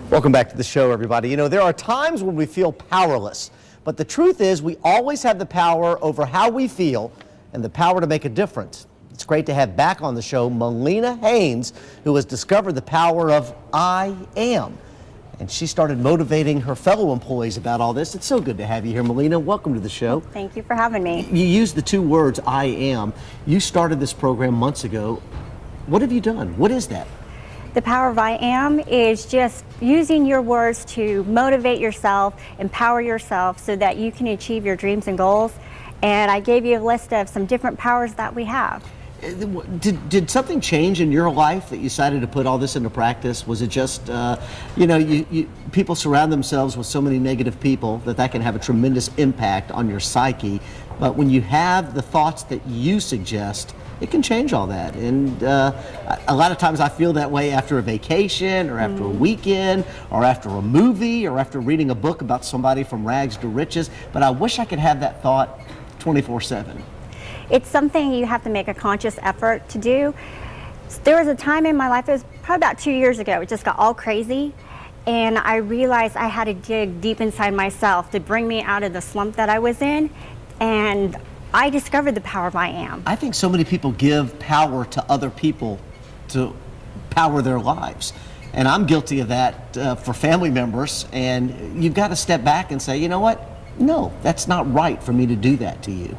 Welcome back to the show, everybody. You know, there are times when we feel powerless, but the truth is we always have the power over how we feel and the power to make a difference. It's great to have back on the show Molina Haynes, who has discovered the power of I am. And she started motivating her fellow employees about all this. It's so good to have you here, Molina. Welcome to the show. Thank you for having me. You used the two words, I am. You started this program months ago. What have you done? What is that? The power of I am is just using your words to motivate yourself, empower yourself so that you can achieve your dreams and goals. And I gave you a list of some different powers that we have. Did something change in your life that you decided to put all this into practice? Was it just, people surround themselves with so many negative people that can have a tremendous impact on your psyche. But when you have the thoughts that you suggest, it can change all that. And a lot of times I feel that way after a vacation or after a weekend or after a movie or after reading a book about somebody from rags to riches. But I wish I could have that thought 24/7. It's something you have to make a conscious effort to do. There was a time in my life, it was probably about 2 years ago, it just got all crazy. And I realized I had to dig deep inside myself to bring me out of the slump that I was in. And I discovered the power of I am. I think so many people give power to other people to power their lives. And I'm guilty of that for family members. And you've got to step back and say, you know what? No, that's not right for me to do that to you.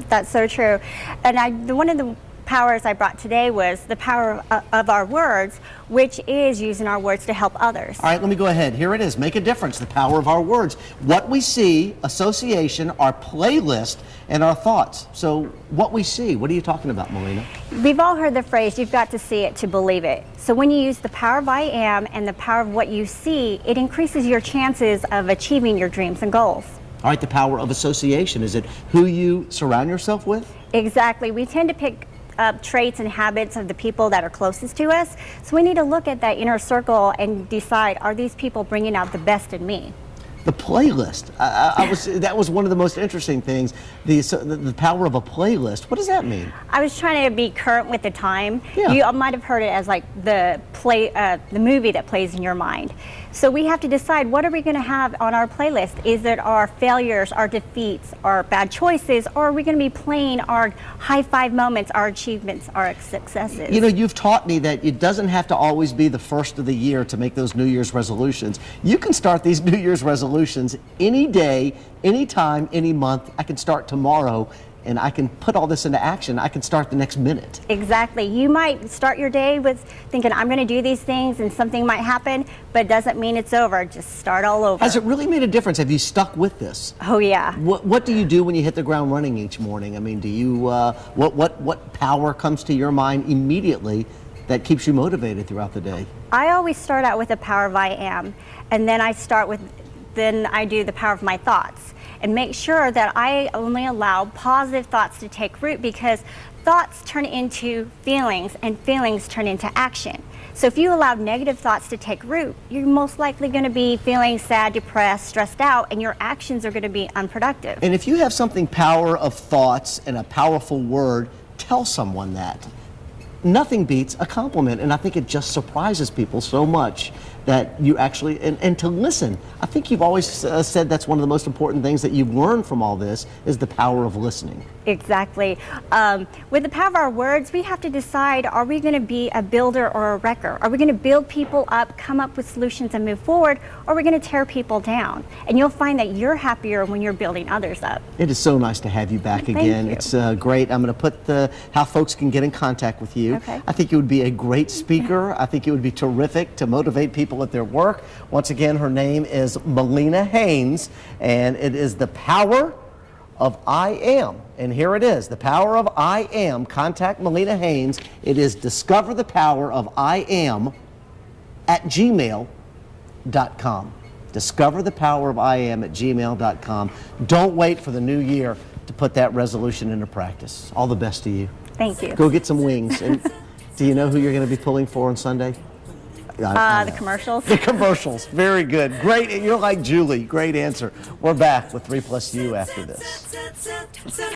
That's so true. And one of the powers I brought today was the power of our words, which is using our words to help others. All right, let me go ahead. Here it is. Make a difference. The power of our words. What we see, association, our playlist, and our thoughts. So what we see, what are you talking about, Molina? We've all heard the phrase, you've got to see it to believe it. So when you use the power of I am and the power of what you see, it increases your chances of achieving your dreams and goals. All right, the power of association. Is it who you surround yourself with? Exactly. We tend to pick up traits and habits of the people that are closest to us. So we need to look at that inner circle and decide, are these people bringing out the best in me? The playlist. That was one of the most interesting things. The power of a playlist. What does that mean? I was trying to be current with the time. Yeah. You might have heard it as like the movie that plays in your mind. So we have to decide, what are we going to have on our playlist? Is it our failures, our defeats, our bad choices, or are we going to be playing our high five moments, our achievements, our successes? You know, you've taught me that it doesn't have to always be the first of the year to make those New Year's resolutions. You can start these New Year's resolutions any day, any time, any month. I can start tomorrow, and I can put all this into action. I can start the next minute. Exactly. You might start your day with thinking, I'm going to do these things and something might happen, but it doesn't mean it's over. Just start all over. Has it really made a difference? Have you stuck with this? Oh, yeah. What do you do when you hit the ground running each morning? I mean, do you, what power comes to your mind immediately that keeps you motivated throughout the day? I always start out with the power of I am, and then I do the power of my thoughts. And make sure that I only allow positive thoughts to take root, because thoughts turn into feelings and feelings turn into action. So if you allow negative thoughts to take root, you're most likely going to be feeling sad, depressed, stressed out, and your actions are going to be unproductive. And if you have something power of thoughts and a powerful word, tell someone that. Nothing beats a compliment, and I think it just surprises people so much that you actually, and to listen. I think you've always said that's one of the most important things that you've learned from all this is the power of listening. Exactly. With the power of our words, we have to decide, are we going to be a builder or a wrecker? Are we going to build people up, come up with solutions and move forward, or are we going to tear people down? And you'll find that you're happier when you're building others up. It is so nice to have you back again. Thank you. It's great. I'm going to put how folks can get in contact with you. Okay. I think you would be a great speaker. I think it would be terrific to motivate people at their work. Once again, her name is Molina Haynes, and it is the power of I am. And here it is, the power of I am. Contact Molina Haynes. It is discover the power of I am at gmail.com. Discover the power of I am at gmail.com. Don't wait for the new year to put that resolution into practice. All the best to you. Thank you. Go get some wings. And do you know who you're going to be pulling for on Sunday? The commercials. The commercials. Very good. Great. You're like Julie. Great answer. We're back with 3 Plus U after this.